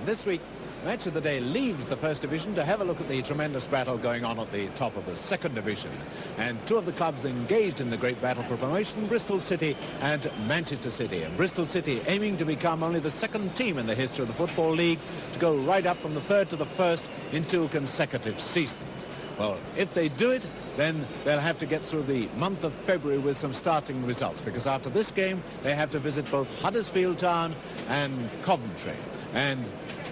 this week, Match of the Day leaves the First Division to have a look at the tremendous battle going on at the top of the Second Division. And two of the clubs engaged in the great battle for promotion, Bristol City and Manchester City. And Bristol City aiming to become only the second team in the history of the Football League to go right up from the third to the first in 2 consecutive seasons. Well, if they do it, then they'll have to get through the month of February with some starting results, because after this game, they have to visit both Huddersfield Town and Coventry. And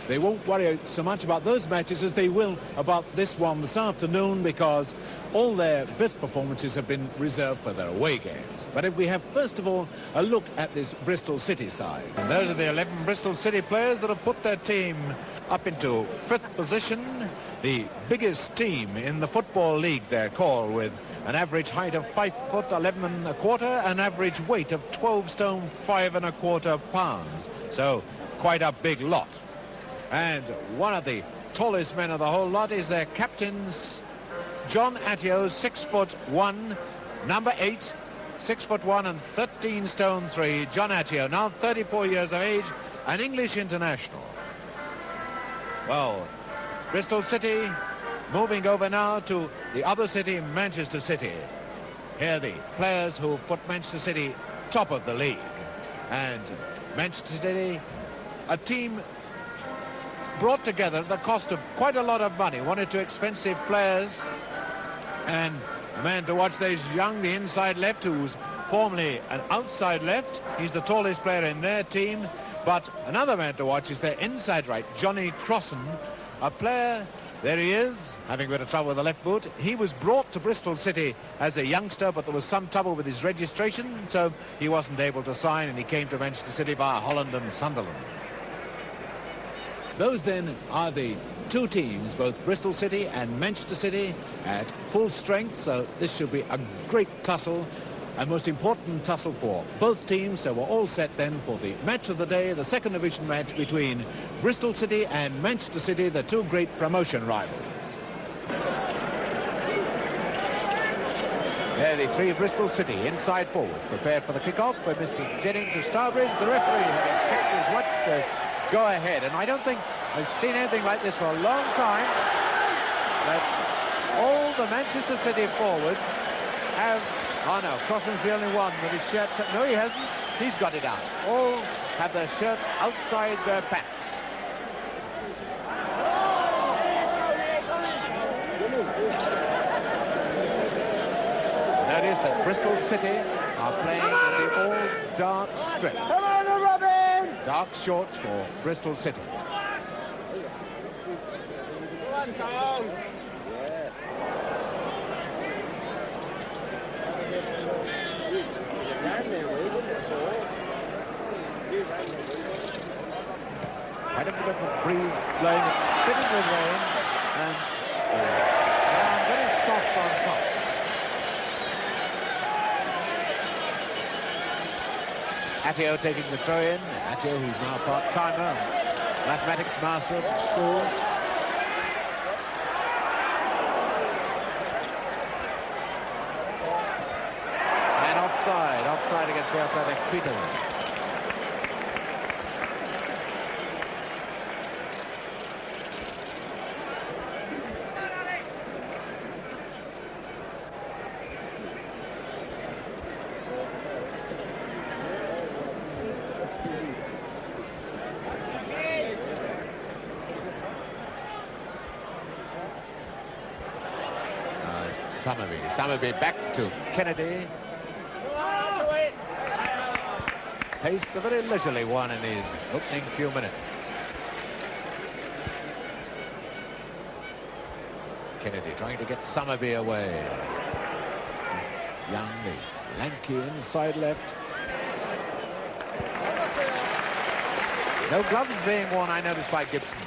they won't worry so much about those matches as they will about this one this afternoon, because all their best performances have been reserved for their away games. But if we have, first of all, a look at this Bristol City side. And those are the 11 Bristol City players that have put their team up into 5th position. The biggest team in the Football League, they're called, with an average height of 5 foot 11 1/4, an average weight of 12 stone 5 1/4 pounds. So quite a big lot. And one of the tallest men of the whole lot is their captain, John Attio, 6'1", number 8, 6'1" and 13 stone 3. John Attio, now 34 years of age, an English international. Well, Bristol City moving over now to the other city, Manchester City. Here are the players who put Manchester City top of the league. And Manchester City, a team brought together at the cost of quite a lot of money. One or two expensive players, and the man to watch there is Young, the inside left, who's formerly an outside left. He's the tallest player in their team. But another man to watch is their inside right, Johnny Crossan, a player. There he is, having a bit of trouble with the left boot. He was brought to Bristol City as a youngster, but there was some trouble with his registration, so he wasn't able to sign, and he came to Manchester City via Holland and Sunderland. Those then are the two teams, both Bristol City and Manchester City, at full strength, so this should be a great tussle, a most important tussle for both teams. So we're all set then for the match of the day, the second division match between Bristol City and Manchester City, the two great promotion rivals. There the three Bristol City inside forward, prepared for the kickoff by Mr. Jennings of Starbridge. The referee, having checked his watch, says go ahead. And I don't think I've seen anything like this for a long time, that all the Manchester City forwards have... Oh no, Crossan's the only one with his shirt... No, he hasn't. He's got it out. All have their shirts outside their pants. Notice that Bristol City are playing in the all-dark strip. Come on, Robin! Dark shorts for Bristol City. Come on, Tom! Quite a bit of a breeze blowing, it's spinning with rain, and very soft on top. Attio taking the throw in. Attio, who's now part-timer, mathematics master at school. And offside against the outside back, Peter. Summerby back to Kennedy. Pace a very leisurely one in his opening few minutes. Kennedy trying to get Summerby away. This is Young, the lanky inside left. No gloves being worn, I noticed, by Gibson.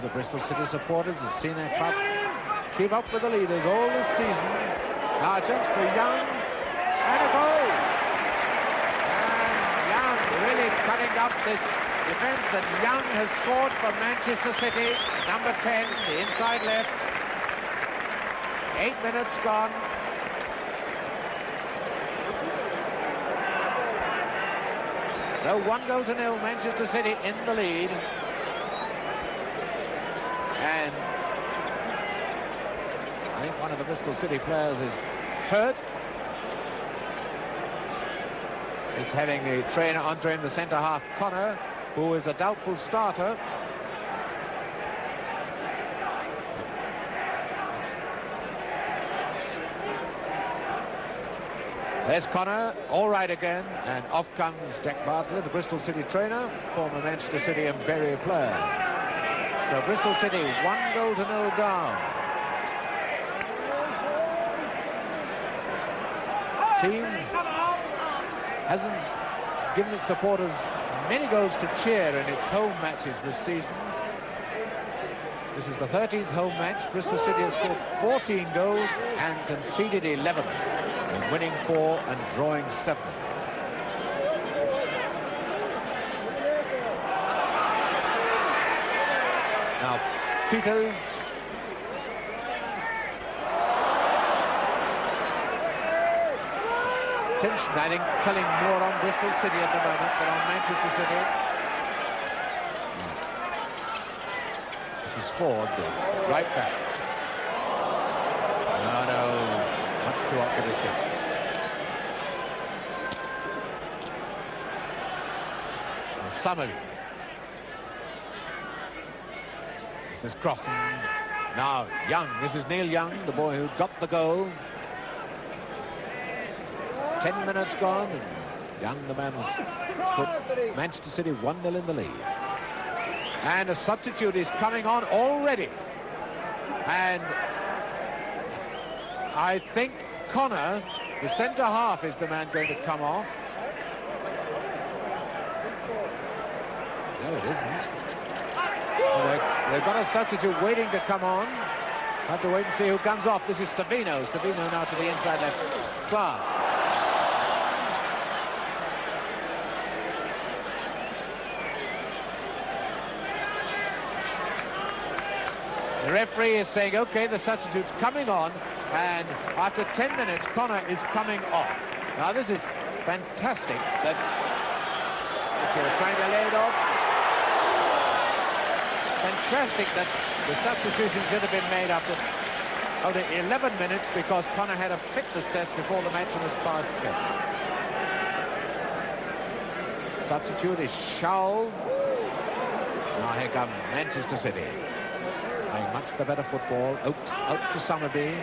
The Bristol City supporters have seen their club keep up with the leaders all this season. Now a chance for Young, and a goal! And Young really cutting up this defence, and Young has scored for Manchester City. Number 10, the inside left. 8 minutes gone. So 1-0, Manchester City in the lead. And I think one of the Bristol City players is hurt. Just having the trainer entering the centre half, Connor, who is a doubtful starter. There's Connor, all right again, and off comes Jack Bartlett, the Bristol City trainer, former Manchester City and Bury player. So Bristol City 1-0 down. Team hasn't given its supporters many goals to cheer in its home matches this season. This is the 13th home match. Bristol City has scored 14 goals and conceded 11, and winning 4 and drawing 7. Now, Peters. Tension, I think, telling more on Bristol City at the moment than on Manchester City. This is Ford, right back. No, much too optimistic. Summerby. This is Crossan. Now Young. This is Neil Young, the boy who got the goal. 10 minutes gone, and Young, the man, has put Manchester City 1-0 in the lead. And a substitute is coming on already. And I think Connor, the centre half, is the man going to come off. No, it isn't. Well, they've got a substitute waiting to come on. Have to wait and see who comes off. This is Savino. Savino now to the inside left. Clark. The referee is saying, OK, the substitute's coming on, and after 10 minutes, Connor is coming off. Now, this is fantastic that they're trying to lay it off. Fantastic that the substitution should have been made after 11 minutes because Connor had a fitness test before the match and was passed fit. Substitute is Shaw. Now here come Manchester City. Playing much the better football. Oakes out to Summerby.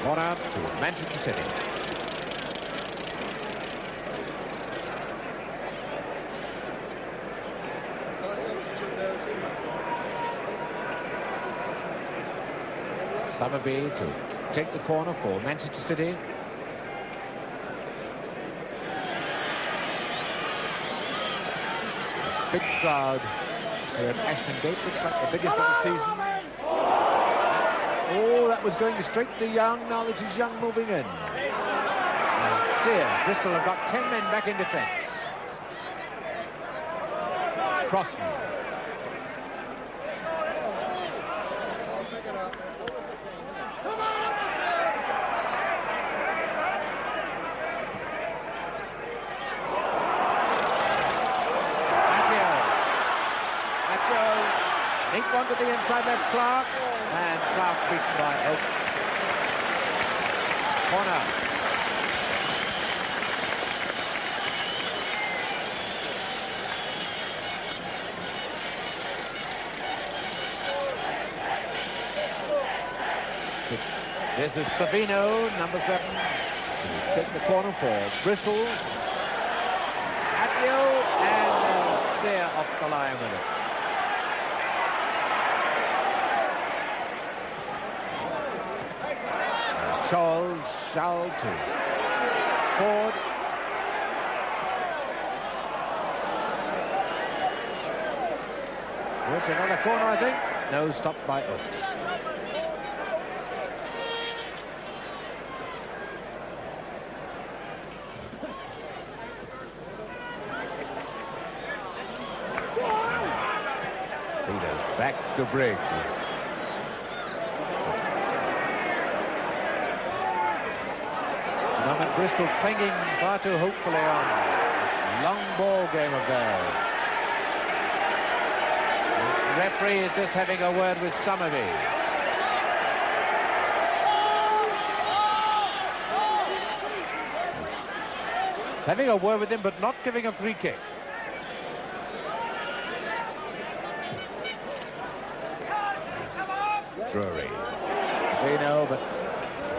Corner to Manchester City. Summerby to take the corner for Manchester City. Big crowd here at Ashton Gate. Looks like the biggest of the season. Oh, that was going straight to Young. Now this is Young moving in. And Sear, Bristol have got 10 men back in defence. Crossan. One to the inside left, Clark, and Clark beaten by Oakes. Corner. This is Savino, number 7. He's taking the corner for Bristol. Atio and Sear off the line with it. Shall to Ford. Here's another corner, I think. No, stopped by Oakes. Peters back to Briggs. At the moment, Bristol clinging far too hopefully on this long ball game of theirs. The referee is just having a word with Summerby. He's having a word with him, but not giving a free kick. Drury. Vino, but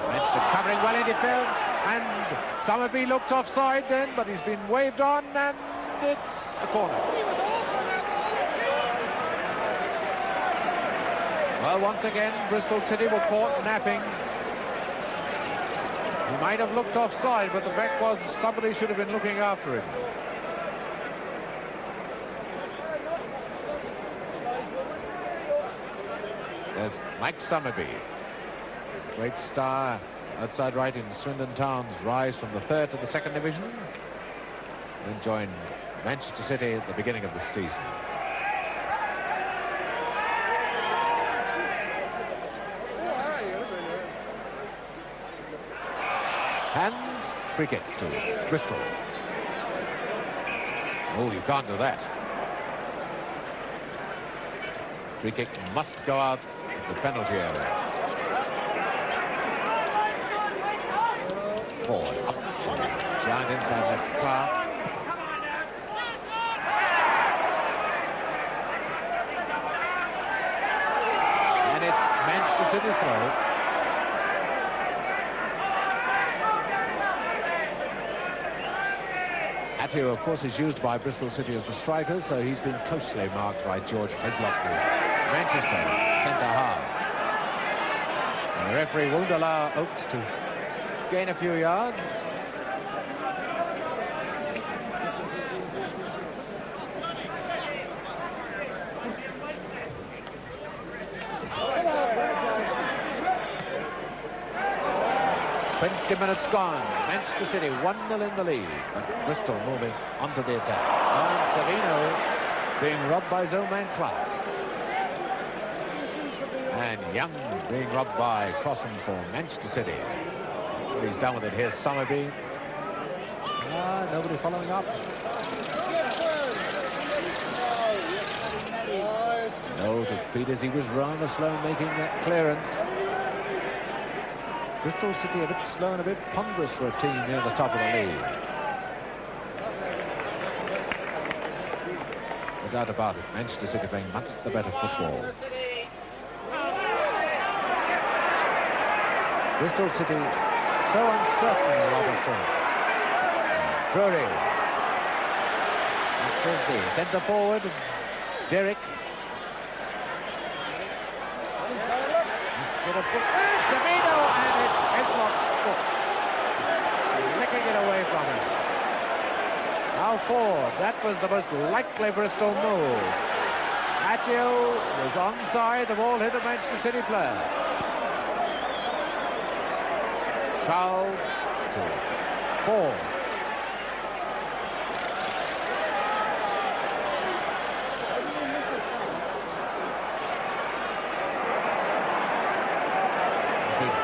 Manchester covering well in defence, and Summerby looked offside then, but he's been waved on, and it's a corner. Well, once again, Bristol City were caught napping. He might have looked offside, but the fact was somebody should have been looking after him. There's Mike Summerby, great star outside right in Swindon Town's rise from the 3rd to the 2nd division, then joined Manchester City at the beginning of the season. Hands, free kick to Bristol. Oh, you can't do that. Free kick must go out of the penalty area. Forward, up to Giant inside left Clark. And it's Manchester City's throw. Atio, of course, is used by Bristol City as the striker, so he's been closely marked by George Heslop, the Manchester centre-half. And the referee won't allow Oakes to gain a few yards. Minutes gone. Manchester City 1-0 in the lead. But Bristol moving onto the attack. And Savino being robbed by his own man Clark. And Young being robbed by Crossan for Manchester City. He's done with it. Here's Summerby. Nobody following up. No, to Peters, he was rather slow making that clearance. Bristol City a bit slow and a bit ponderous for a team near the top of the league. No doubt about it, Manchester City playing much the better football. Bristol City so uncertain, Robert thought. Drury. This is the centre forward, Derrick. Savino, and it's Heslop's foot. Licking it away from him. Now forward. That was the most likely Bristol move. Atio was onside. The ball hit a Manchester City player. Charles to Ford.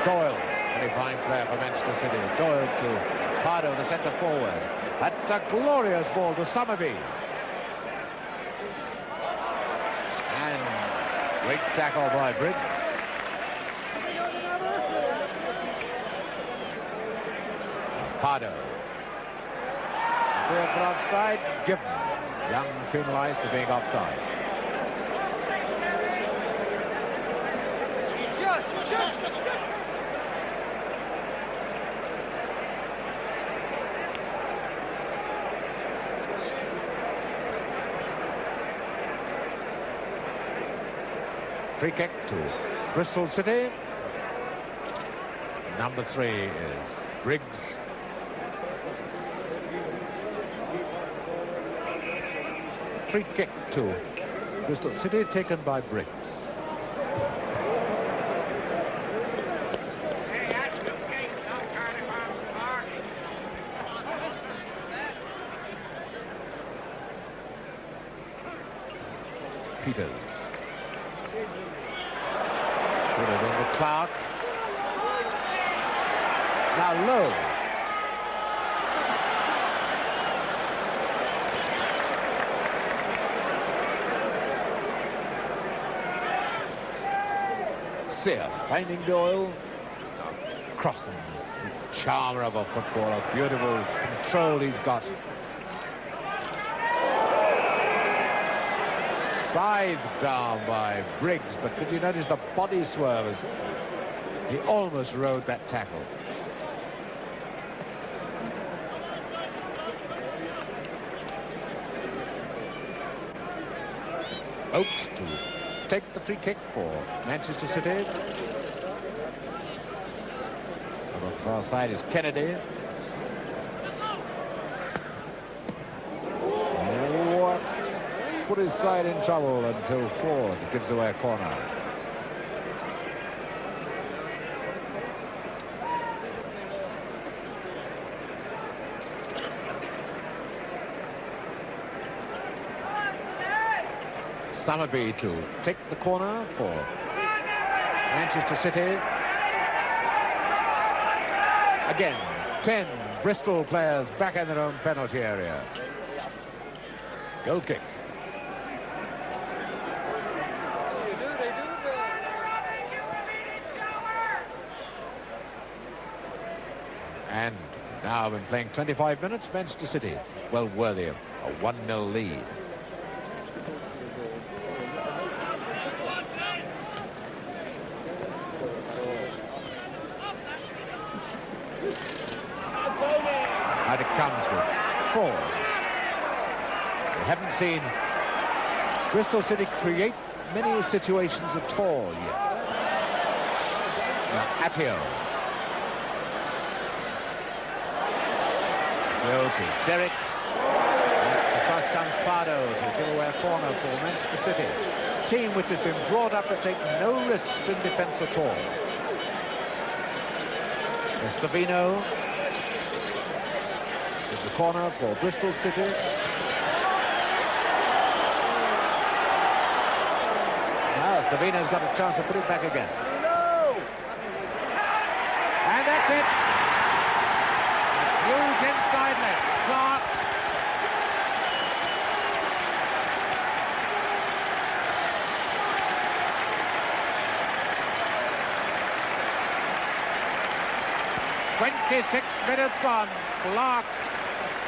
Doyle, very fine player for Manchester City. Doyle to Pardo, the centre forward. That's a glorious ball to Summerby. And great tackle by Briggs. Pardo. Clear for offside, given. Young penalised for being offside. Free kick to Bristol City. Number 3 is Briggs. Free kick to Bristol City, taken by Briggs. Peters. Peters into Clark. Now Lowe. Sear finding Doyle. Crossens, charmer of a footballer, beautiful control he's got. Scythed down by Briggs, but did you notice the body swerve as he almost rode that tackle? Oakes to take the free kick for Manchester City. On the far side is Kennedy. What? Put his side in trouble until Ford gives away a corner. Summerby to take the corner for Manchester City. Again, 10 Bristol players back in their own penalty area. Goal kick. And now been playing 25 minutes, Manchester City well worthy of a 1-0 lead. Out it comes with 4. We haven't seen Bristol City create many situations at all yet. Now Attio. To Derrick. Across comes Pardo to give away a corner for Manchester City. Team which has been brought up to take no risks in defence at all. There's Savino. There's the corner for Bristol City. Now Savino's got a chance to put it back again. And that's it. Huge inside left. Clark. "26 minutes gone. Clark,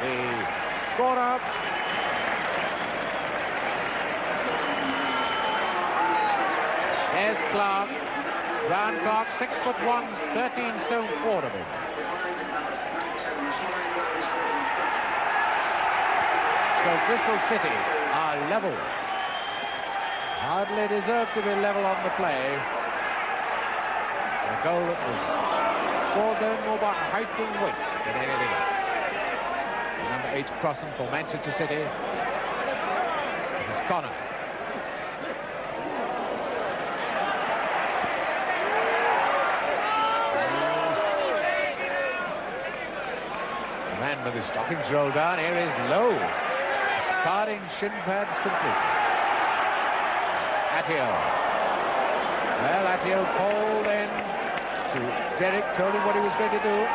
the scorer. There's Clark. Round Clark, 6'1", 13 stone 4 of him. So Bristol City are level. Hardly deserved to be level on the play. A goal that was scored there more by height and weight than anything else. And number 8 crossing for Manchester City. This is Connor. The man with his stockings rolled down. Here is Lowe. Discarding shin pads completely. Attio. Well, Attio called in to Derrick, told him what he was going to do.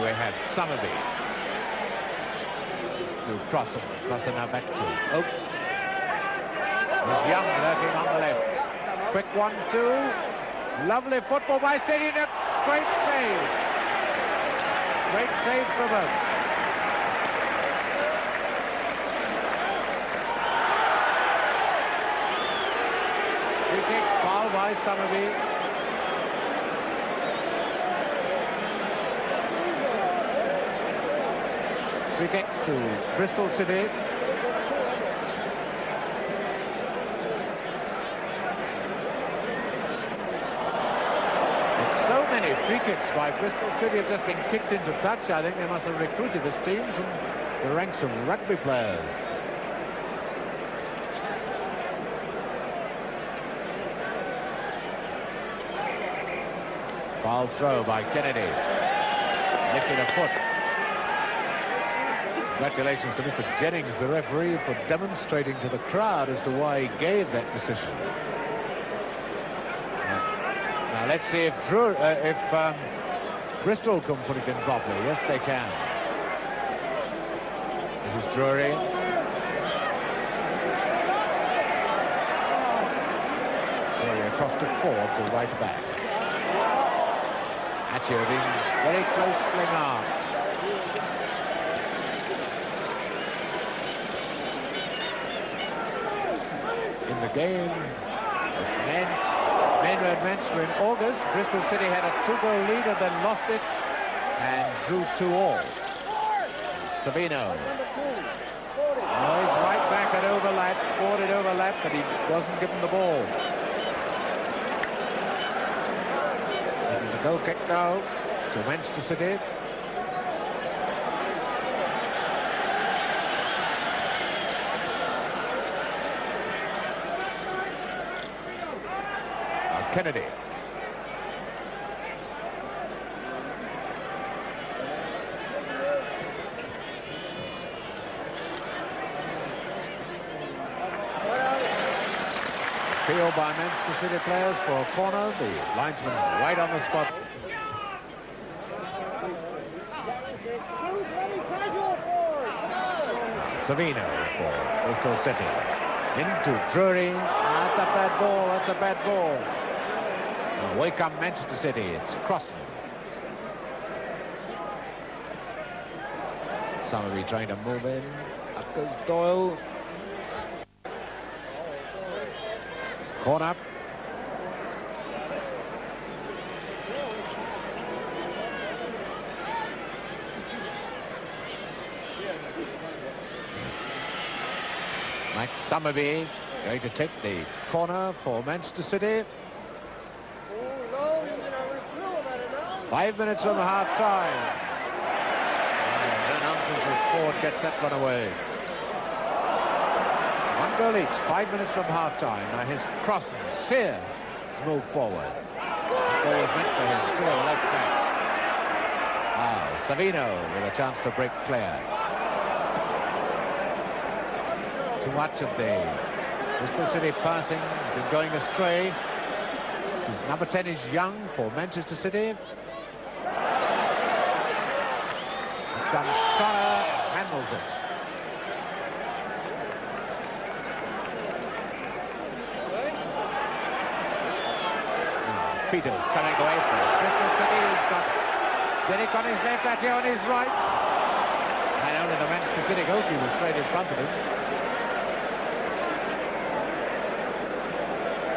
We have Summerby to Crossan. Crossan now back to Oakes. There's Young lurking on the left. Quick 1-2. Lovely football by City. A great save. Great save from Oakes. Free kick, foul by Summerby. Free kick to Bristol City. So many free kicks by Bristol City have just been kicked into touch. I think they must have recruited this team from the ranks of rugby players. Foul throw by Kennedy. Lifted a foot. Congratulations to Mr. Jennings, the referee, for demonstrating to the crowd as to why he gave that decision. Now let's see if Bristol can put it in properly. Yes, they can. This is Drury. Drury across to Ford, the right back. Atio being very closely marked. In the game, men were at Manchester in August. Bristol City had a 2-goal lead and then lost it and drew 2-2. Savino. Oh, he's right back at overlap. Ford had overlapped, but he wasn't given the ball. This is a goal kick now to Manchester City. Kennedy. Appeal by Manchester City players for a corner. The linesman right on the spot. Savino for Bristol City. Into Drury. That's a bad ball. That's a bad ball. Away come Manchester City. It's Crossing. Somerby trying to move in. Up goes Doyle. Corner. Mike Somerby going to take the corner for Manchester City. 5 minutes from half-time. Then Ford gets that one away. 1 goal each, 5 minutes from half-time. Now his crossing, Sear has moved forward. The ball was meant for him, Sear left back. Savino with a chance to break clear. Too much of the Bristol City passing, been going astray. This is number 10 is Young for Manchester City. Comes Connor, handles it. Peters coming away from it. Bristol City, he's got Derek on his left, Atio on his right. And only the Manchester City goalkeeper was straight in front of him.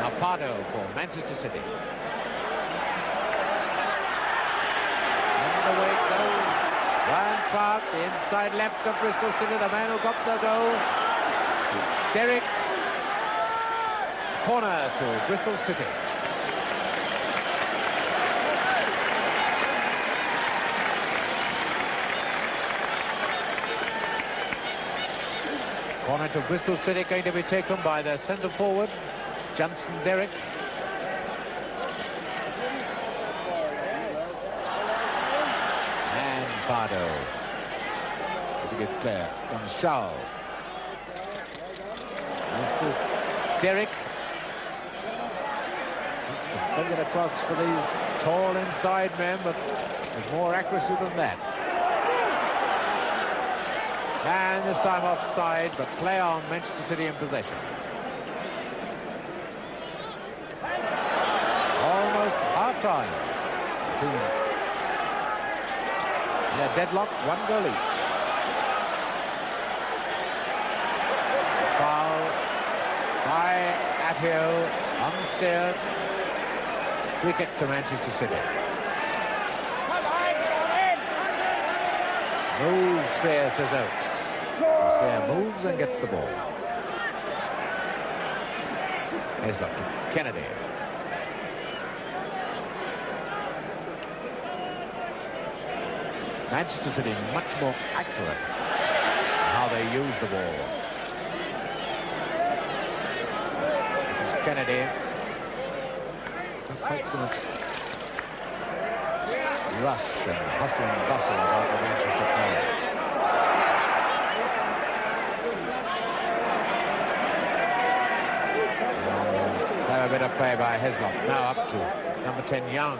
Now Pardo for Manchester City. And away it goes. Ryan Clark, the inside left of Bristol City, the man who got the goal. Derek. Corner to Bristol City. Corner to Bristol City, going to be taken by their centre forward, Johnson Derek. Pardo. Pretty good player. From Shaw. This is Derek. Needs to bring it across for these tall inside men, but with more accuracy than that. And this time offside, but play on, Manchester City in possession. Almost half-time. They're deadlocked, 1 goal each. Foul by Athill, unseared. Free kick to Manchester City. Moves there, says Oakes. Sayre moves and gets the ball. Here's up to Kennedy. Manchester City much more accurate in how they use the ball. This is Kennedy. Not quite so much rush and hustle and bustle about the Manchester crowd. Clever bit of play by Heslop. Now up to number 10, Young.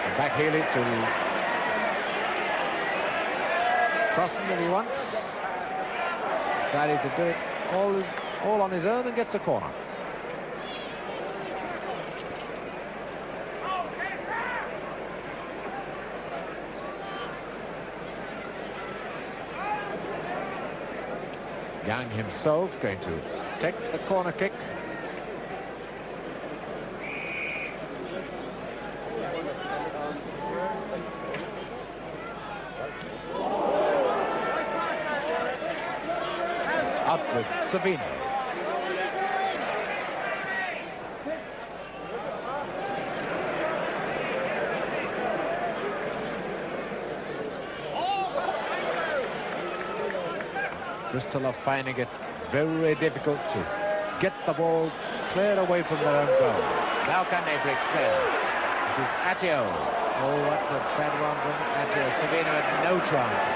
And back Healy to Crossan if he wants. Decided to do it all on his own and gets a corner. Young himself going to take the corner kick. Out with Savino. Bristol are finding it very difficult to get the ball cleared away from their own goal. Now can they break clear? This is Attio. Oh, that's a bad one from Attio. Savino had no chance.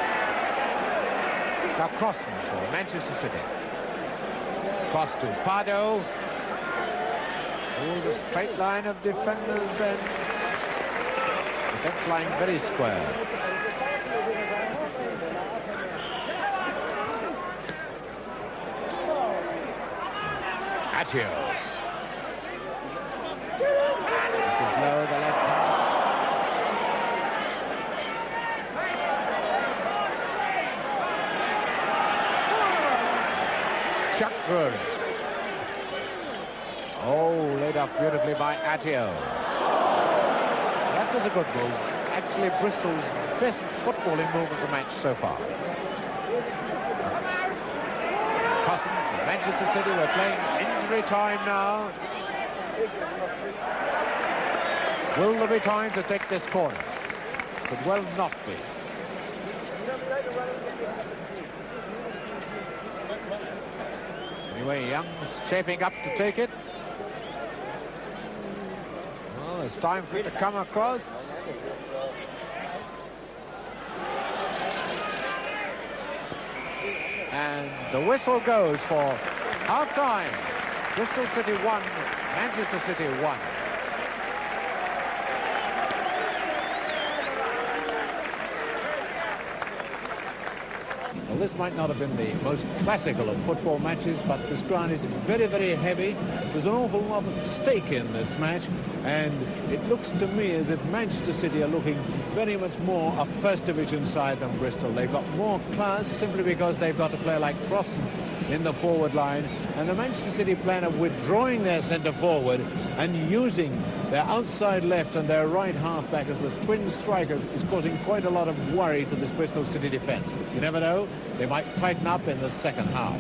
Now Crossan for Manchester City. Cross to Pardo. Oh, the straight line of defenders then. Defense line very square. Attio. This is low, the left hand. Chuck through. Oh, laid off beautifully by Attio. That was a good move. Actually, Bristol's best footballing move of the match so far. Manchester City, we're playing injury time now. Will there be time to take this corner? Could well not be. Anyway, Young's shaping up to take it. Well, it's time for it to come across. And the whistle goes for half-time. Bristol City 1, Manchester City 1. Well, this might not have been the most classical of football matches, but this ground is very, very heavy. There's an awful lot at stake in this match, and it looks to me as if Manchester City are looking very much more a first division side than Bristol. They've got more class simply because they've got a player like Crossan in the forward line, and the Manchester City plan of withdrawing their centre forward and using their outside left and their right half-back as the twin strikers is causing quite a lot of worry to this Bristol City defence. You never know, they might tighten up in the second half.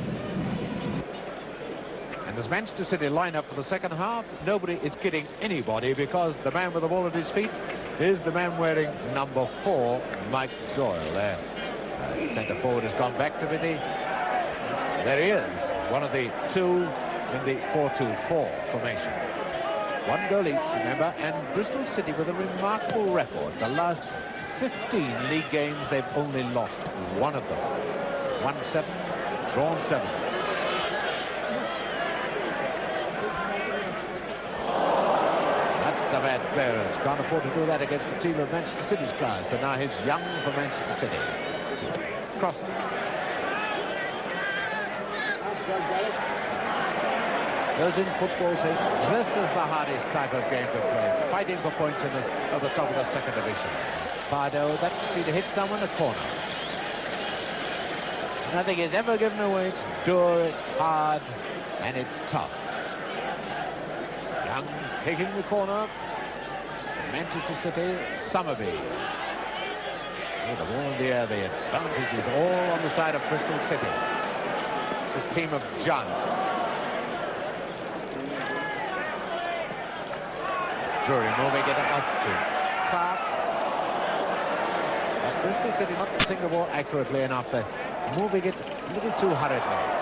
And as Manchester City line up for the second half, nobody is kidding anybody, because the man with the ball at his feet is the man wearing number 4, Mike Doyle. There, centre forward has gone back to Vinny. There he is, one of the two in the 4-2-4 formation. One goal each, remember, and Bristol City with a remarkable record. The last 15 league games, they've only lost one of them. Won 7, drawn 7. That's a bad clearance. Can't afford to do that against the team of Manchester City's class. So now here's Young for Manchester City. Crossan. Those in football say this is the hardest type of game to play, fighting for points in this, at the top of the second division. Pardo, that seemed to hit someone, a corner. Nothing is ever given away. It's dour, it's hard, and it's tough. Young taking the corner. Manchester City, Summerby. Oh, the ball in the air, the advantage is all on the side of Bristol City. This team of giants. Drury moving it up to Clark. But Bristol City not passing the ball accurately enough. They're moving it a little too hurriedly.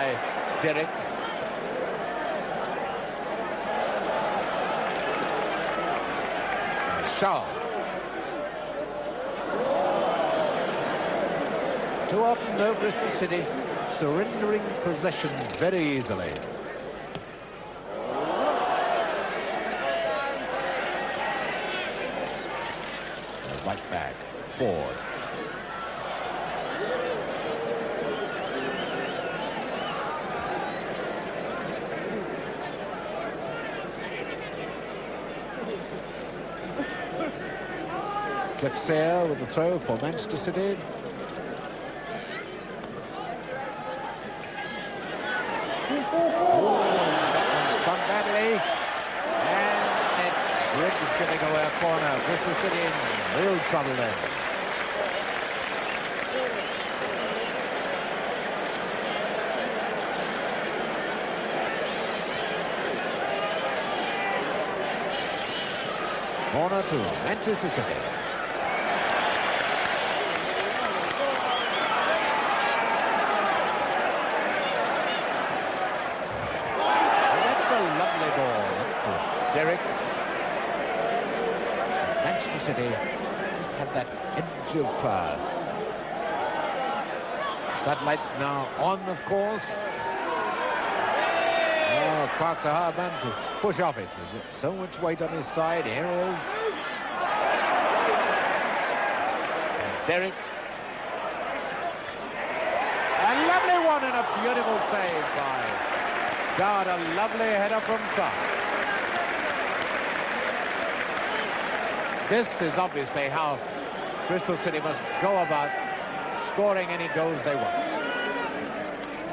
by Derek. Shaw. Too often, though, Bristol City surrendering possession very easily. Right back, Ford. Clipsale with the throw for Manchester City. Spun badly, and it's giving away a corner. Bristol City in real trouble then. Corner to Manchester City. Derek. Manchester City just had that edge of class. Floodlights now on, of course. Oh, Clark's a hard man to push off it. There's so much weight on his side. Here he is. And Derek. A lovely one and a beautiful save by God. A lovely header from Clark. This is obviously how Bristol City must go about scoring any goals they want.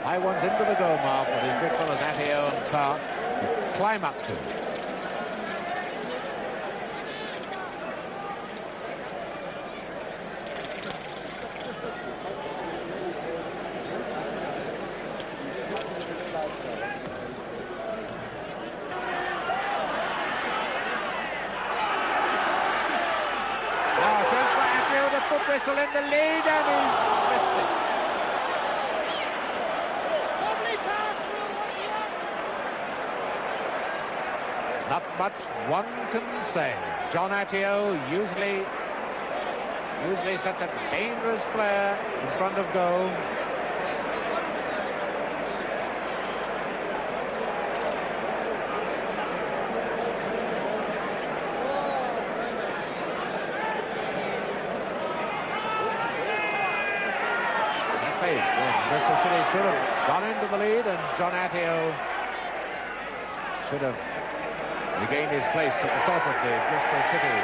High ones into the goal mark for these big fellas, Atio and Clark, to climb up to. Bristol in the lead, and he's missed it. Not much one can say. John Atio, usually such a dangerous player in front of goal. Bristol City should have gone into the lead, and John Atio should have regained his place at the top of the Bristol City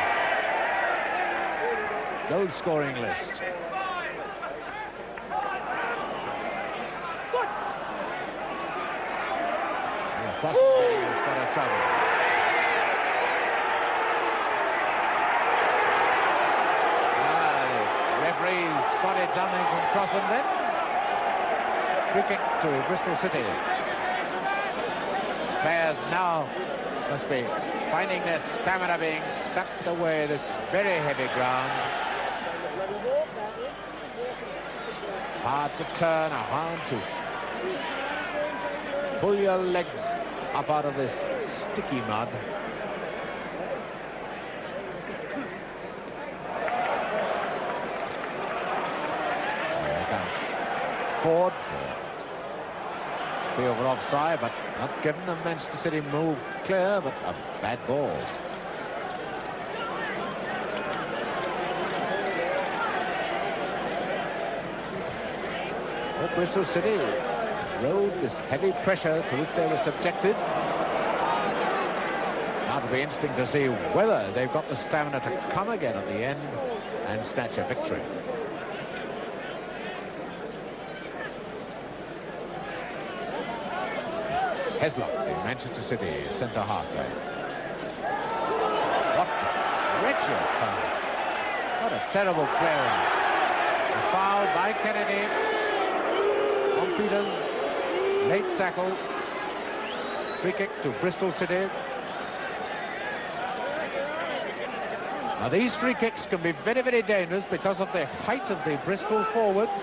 goal-scoring list. Crossing has got a trouble. The referee spotted something from Crossing then. Free kick to Bristol City. Players now must be finding their stamina being sucked away this very heavy ground. Hard to turn, hard to pull your legs up out of this sticky mud. There comes Ford. Over offside, but not given. The Manchester City move clear, but a bad ball. Well, Bristol City rode this heavy pressure to which they were subjected. Now it'll be interesting to see whether they've got the stamina to come again at the end and snatch a victory. Heslop, the Manchester City centre-halfway. What a wretched pass. What a terrible clearance. A foul by Kennedy on Peters. Late tackle. Free kick to Bristol City. Now these free kicks can be very, very dangerous because of the height of the Bristol forwards.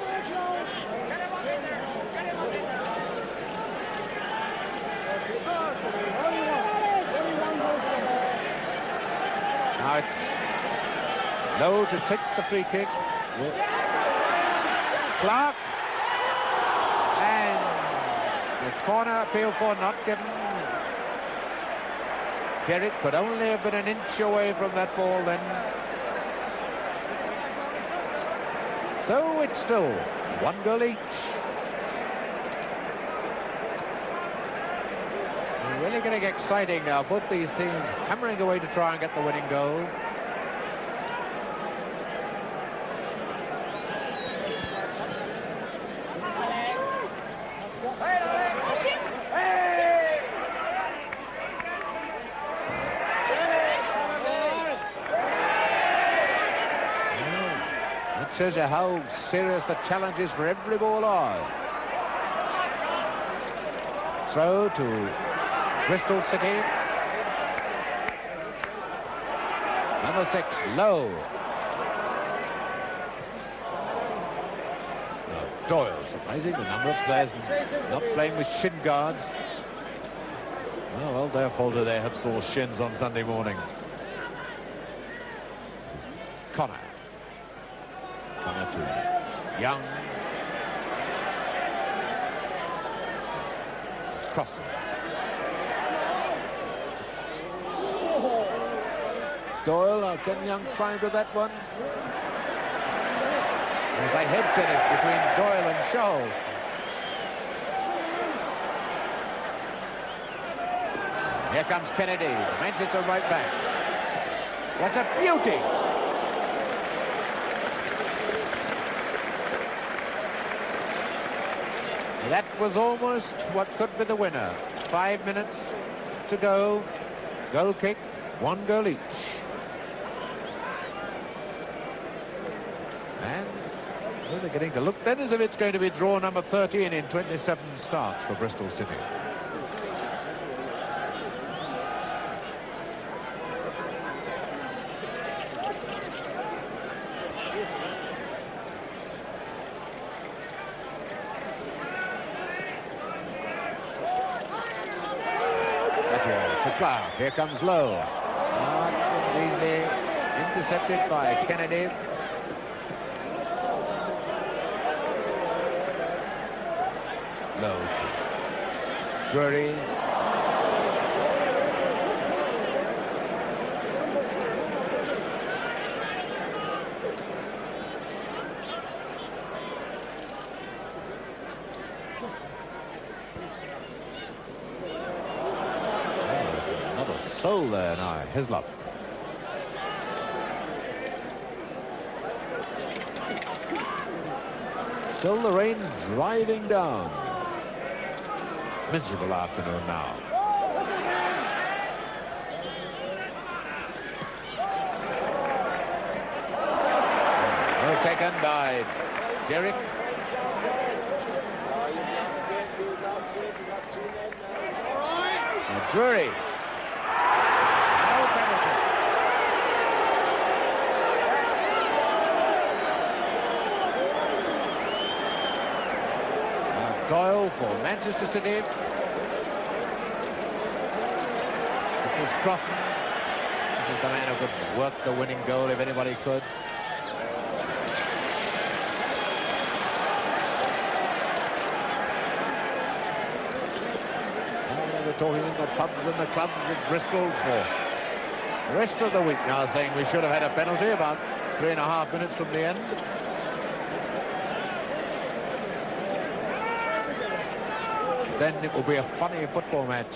Low to take the free kick. Clark. And the corner appeal for not given. Derek could only have been an inch away from that ball then. So it's still 1 goal each. We're really getting exciting now. Both these teams hammering away to try and get the winning goal. Shows you how serious the challenge is for every ball on. Throw to Bristol City. Number 6, Low. Doyle, surprising the number of players not playing with shin guards. Oh, well, their fault of their hips or shins on Sunday morning. Connor. Connor to Young. Crossing. Doyle, can Young try with that one? There's a head tennis between Doyle and Scholl. Here comes Kennedy, the Manchester right back. That's a beauty. That was almost what could be the winner. 5 minutes to go. Goal kick, 1 goal each. And well, they're getting to look then as if it's going to be draw number 13 in 27 starts for Bristol City. Clark. Here comes Low. Easily intercepted by Kennedy. Low to Drury. Soul there now, Hislop. Still the rain driving down. Miserable afternoon now. Well taken by Derek. Drury. Doyle for Manchester City. This is Crossan. This is the man who could work the winning goal if anybody could. We're talking in the pubs and the clubs of Bristol for the rest of the week now, saying we should have had a penalty about 3.5 minutes from the end. Then it will be a funny football match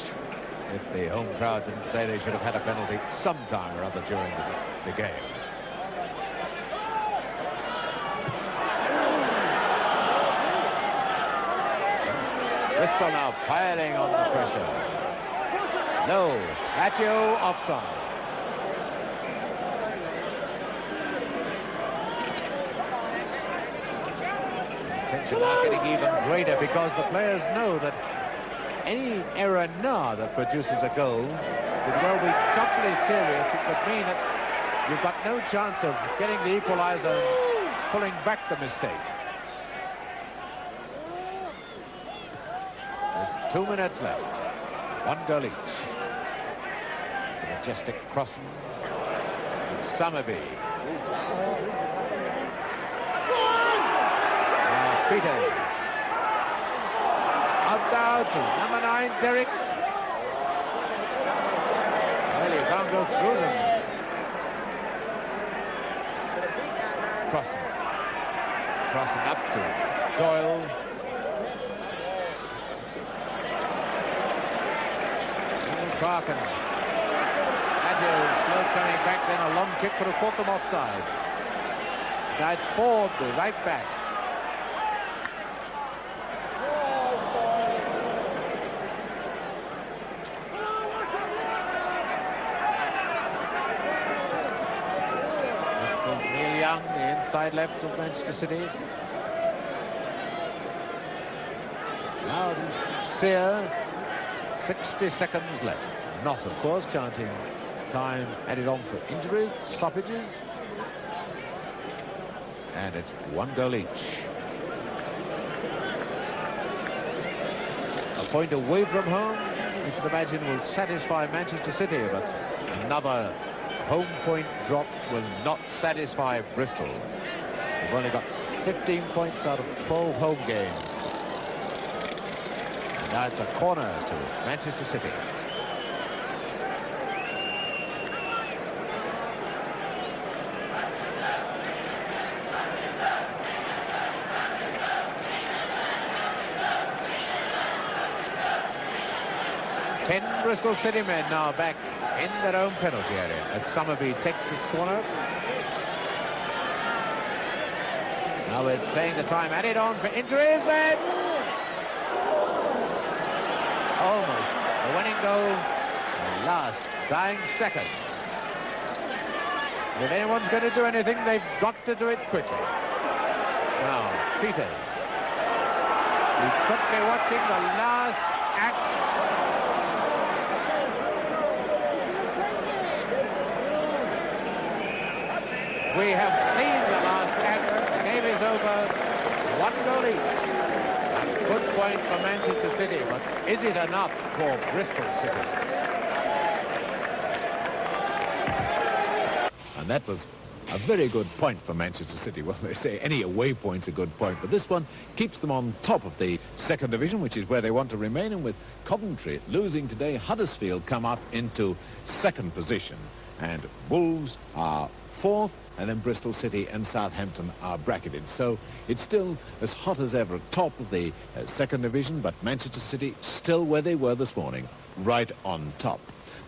if the home crowd didn't say they should have had a penalty sometime or other during the game. Bristol now piling on the pressure. No, Matthew offside. Tension now getting even greater because the players know that any error now that produces a goal could well be doubly serious. It could mean that you've got no chance of getting the equalizer and pulling back the mistake. There's 2 minutes left. 1 goal each. The majestic Crossan. Summerby. Peters. Out now to number 9, Derek. Well, he can't go through them. Crossing up to Doyle. Clarkin. Agile, slow coming back, then a long kick, but have caught them offside. Guides Ford, the right back. This is Neil Young, the inside left of Manchester City. Now Sear, 60 seconds left. Not, of course, counting time added on for injuries, stoppages. And it's 1 goal each. A point away from home, which I'd imagine will satisfy Manchester City, but another home point drop will not satisfy Bristol. They've only got 15 points out of 12 home games. And now it's a corner to Manchester City. Bristol City men now back in their own penalty area as Summerby takes this corner. Now we're playing the time added on for injuries, and almost the winning goal, the last dying second. If anyone's going to do anything, they've got to do it quickly. Now, Peters. We could be watching the last act . We have seen the last act. The game is over. 1 goal each. A good point for Manchester City, but is it enough for Bristol City? And that was a very good point for Manchester City. Well, they say any away point's a good point, but this one keeps them on top of the second division, which is where they want to remain. And with Coventry losing today, Huddersfield come up into second position. And Wolves are 4th, and then Bristol City and Southampton are bracketed. So it's still as hot as ever at top of the second division, but Manchester City still where they were this morning, right on top.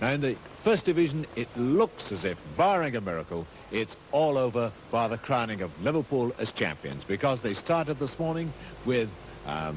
Now in the first division, it looks as if, barring a miracle, it's all over by the crowning of Liverpool as champions, because they started this morning with a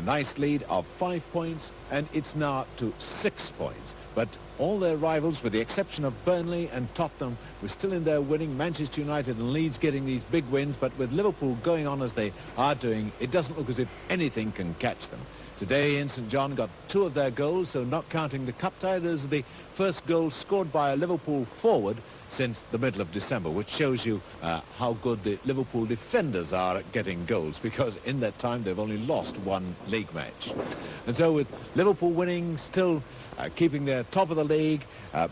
nice lead of 5 points, and it's now up to 6 points. But all their rivals, with the exception of Burnley and Tottenham, were still in there winning. Manchester United and Leeds getting these big wins, but with Liverpool going on as they are doing, it doesn't look as if anything can catch them. Today in St John got 2 of their goals, so not counting the cup tie, those are the first goals scored by a Liverpool forward since the middle of December, which shows you how good the Liverpool defenders are at getting goals, because in that time they've only lost 1 league match. And so with Liverpool winning, still keeping their top of the league,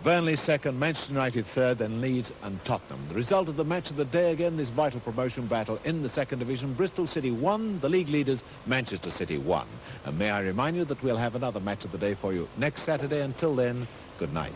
Burnley second, Manchester United third, then Leeds and Tottenham. The result of the match of the day, again, this vital promotion battle in the second division. Bristol City won, the league leaders, Manchester City won. And may I remind you that we'll have another match of the day for you next Saturday. Until then, good night.